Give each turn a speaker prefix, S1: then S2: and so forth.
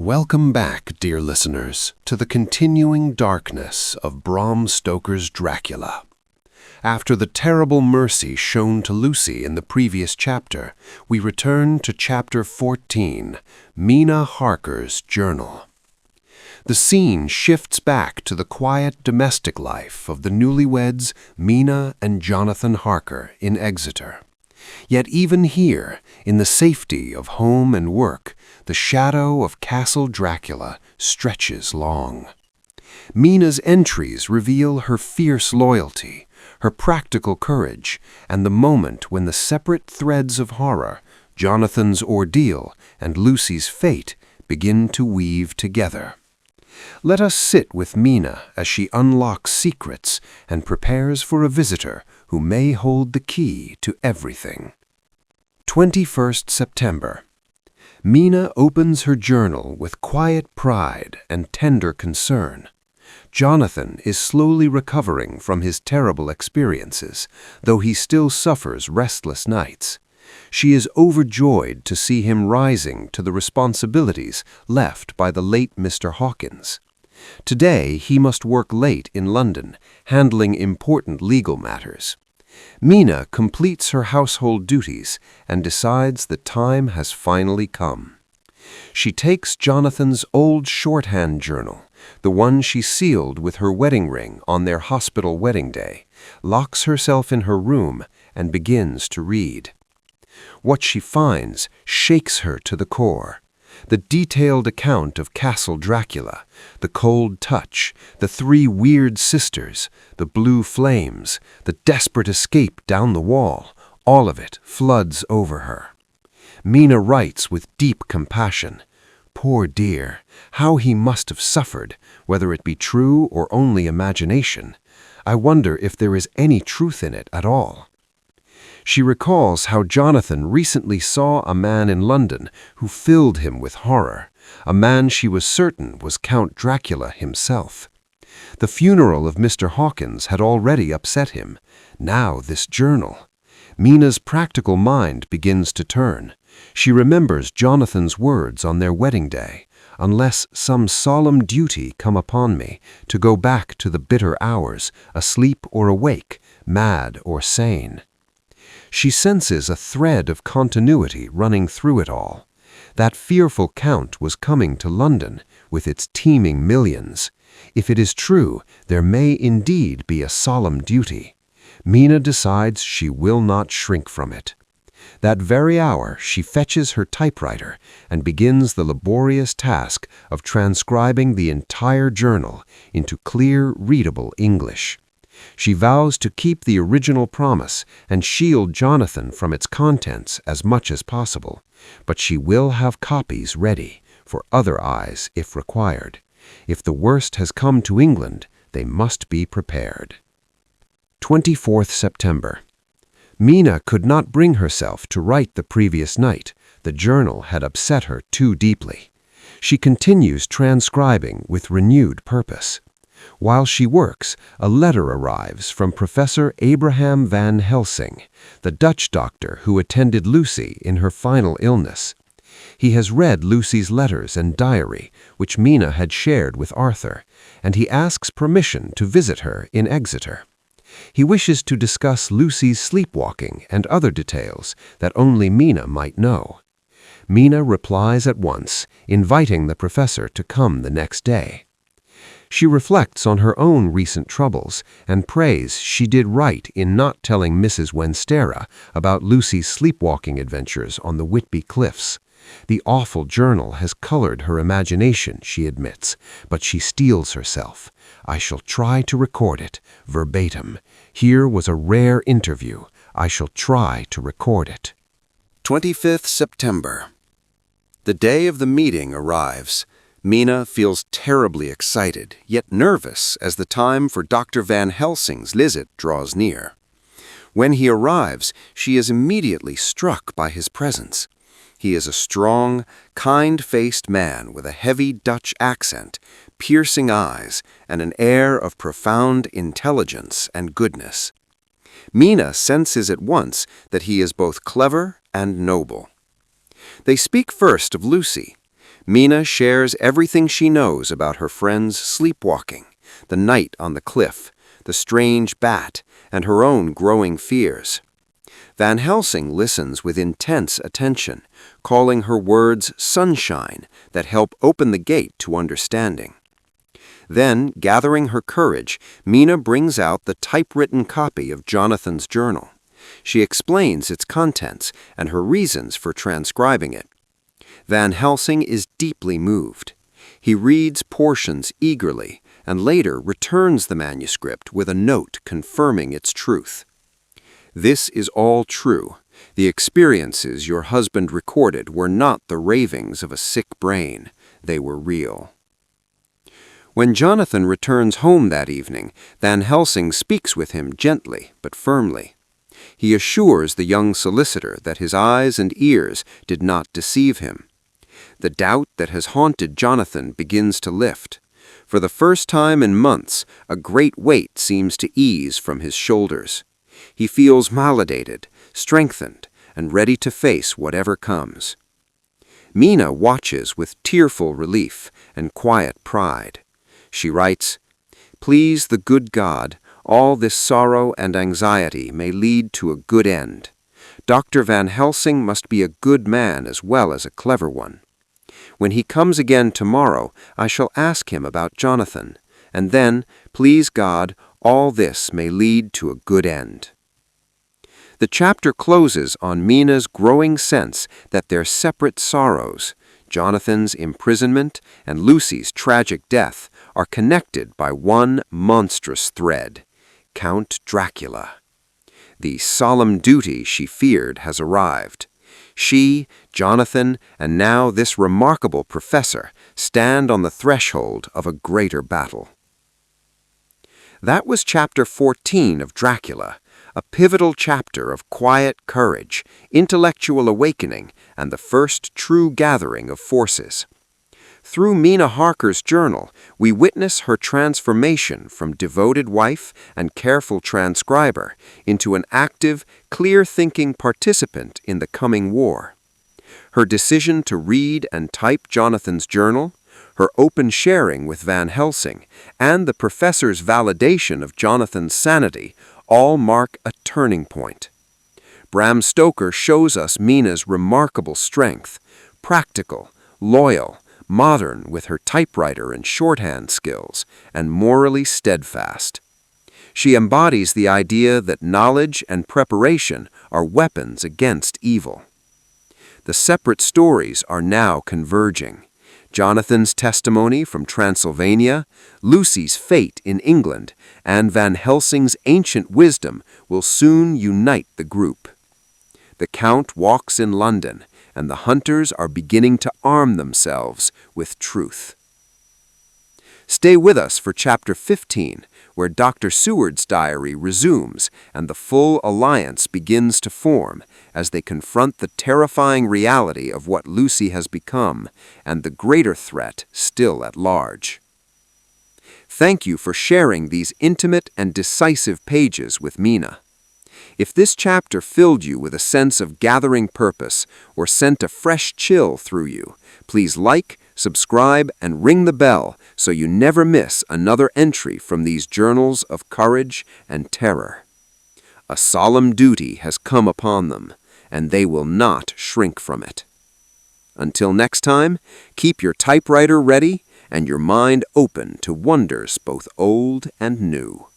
S1: Welcome back, dear listeners, to the continuing darkness of Bram Stoker's Dracula. After the terrible mercy shown to Lucy in the previous chapter, we return to Chapter 14, Mina Harker's Journal. The scene shifts back to the quiet domestic life of the newlyweds Mina and Jonathan Harker in Exeter. Yet even here, in the safety of home and work, the shadow of Castle Dracula stretches long. Mina's entries reveal her fierce loyalty, her practical courage, and the moment when the separate threads of horror, Jonathan's ordeal and Lucy's fate, begin to weave together. Let us sit with Mina as she unlocks secrets and prepares for a visitor who may hold the key to everything. 21st September. Mina opens her journal with quiet pride and tender concern. Jonathan is slowly recovering from his terrible experiences, though he still suffers restless nights. She is overjoyed to see him rising to the responsibilities left by the late Mr. Hawkins. Today he must work late in London, handling important legal matters. Mina completes her household duties and decides the time has finally come. She takes Jonathan's old shorthand journal, the one she sealed with her wedding ring on their hospital wedding day, locks herself in her room, and begins to read. What she finds shakes her to the core. The detailed account of Castle Dracula, the cold touch, the three weird sisters, the blue flames, the desperate escape down the wall, all of it floods over her. Mina writes with deep compassion. Poor dear, how he must have suffered, whether it be true or only imagination. I wonder if there is any truth in it at all. She recalls how Jonathan recently saw a man in London who filled him with horror, a man she was certain was Count Dracula himself. The funeral of Mr. Hawkins had already upset him. Now this journal. Mina's practical mind begins to turn. She remembers Jonathan's words on their wedding day, "Unless some solemn duty come upon me, to go back to the bitter hours, asleep or awake, mad or sane." She senses a thread of continuity running through it all. That fearful Count was coming to London with its teeming millions. If it is true, there may indeed be a solemn duty. Mina decides she will not shrink from it. That very hour she fetches her typewriter and begins the laborious task of transcribing the entire journal into clear, readable English. She vows to keep the original promise and shield Jonathan from its contents as much as possible, but she will have copies ready for other eyes if required. If the worst has come to England, they must be prepared. 24th September. Mina could not bring herself to write the previous night. The journal had upset her too deeply. She continues transcribing with renewed purpose. While she works, a letter arrives from Professor Abraham Van Helsing, the Dutch doctor who attended Lucy in her final illness. He has read Lucy's letters and diary, which Mina had shared with Arthur, and he asks permission to visit her in Exeter. He wishes to discuss Lucy's sleepwalking and other details that only Mina might know. Mina replies at once, inviting the professor to come the next day. She reflects on her own recent troubles and prays she did right in not telling Mrs. Wenstera about Lucy's sleepwalking adventures on the Whitby cliffs. The awful journal has colored her imagination, she admits, but she steels herself. I shall try to record it, verbatim. Here was a rare interview. I shall try to record it. 25th September. The day of the meeting arrives. Mina feels terribly excited, yet nervous as the time for Dr. Van Helsing's visit draws near. When he arrives, she is immediately struck by his presence. He is a strong, kind-faced man with a heavy Dutch accent, piercing eyes, and an air of profound intelligence and goodness. Mina senses at once that he is both clever and noble. They speak first of Lucy.
S2: Mina shares everything she knows about her friend's sleepwalking, the night on the cliff, the strange bat, and her own growing fears. Van Helsing listens with intense attention, calling her words sunshine that help open the gate to understanding. Then, gathering her courage, Mina brings out the typewritten copy of Jonathan's journal. She explains its contents and her reasons for transcribing it. Van Helsing is deeply moved. He reads portions eagerly and later returns the manuscript with a note confirming its truth. "This is all true. The experiences your husband recorded were not the ravings of a sick brain. They were real." When Jonathan returns home that evening, Van Helsing speaks with him gently but firmly. He assures the young solicitor that his eyes and ears did not deceive him. The doubt that has haunted Jonathan begins to lift. For the first time in months, a great weight seems to ease from his shoulders. He feels validated, strengthened, and ready to face whatever comes. Mina watches with tearful relief and quiet pride. She writes, "Please the good God, all this sorrow and anxiety may lead to a good end. Dr. Van Helsing must be a good man as well as a clever one. When he comes again tomorrow, I shall ask him about Jonathan, and then, please God, all this may lead to a good end." The chapter closes on Mina's growing sense that their separate sorrows, Jonathan's imprisonment and Lucy's tragic death, are connected by one monstrous thread: Count Dracula. The solemn duty she feared has arrived. She, Jonathan, and now this remarkable professor stand on the threshold of a greater battle. That was Chapter 14 of Dracula, a pivotal chapter of quiet courage, intellectual awakening, and the first true gathering of forces. Through Mina Harker's journal, we witness her transformation from devoted wife and careful transcriber into an active, clear-thinking participant in the coming war. Her decision to read and type Jonathan's journal, her open sharing with Van Helsing, and the professor's validation of Jonathan's sanity all mark a turning point. Bram Stoker shows us Mina's remarkable strength, practical, loyal, modern with her typewriter and shorthand skills, and morally steadfast. She embodies the idea that knowledge and preparation are weapons against evil. The separate stories are now converging. Jonathan's testimony from Transylvania, Lucy's fate in England, and Van Helsing's ancient wisdom will soon unite the group. The Count walks in London, and the hunters are beginning to arm themselves with truth. Stay with us for Chapter 15, where Dr. Seward's diary resumes and the full alliance begins to form as they confront the terrifying reality of what Lucy has become and the greater threat still at large. Thank you for sharing these intimate and decisive pages with Mina. If this chapter filled you with a sense of gathering purpose or sent a fresh chill through you, please like, subscribe, and ring the bell so you never miss another entry from these journals of courage and terror. A solemn duty has come upon them, and they will not shrink from it. Until next time, keep your typewriter ready and your mind open to wonders both old and new.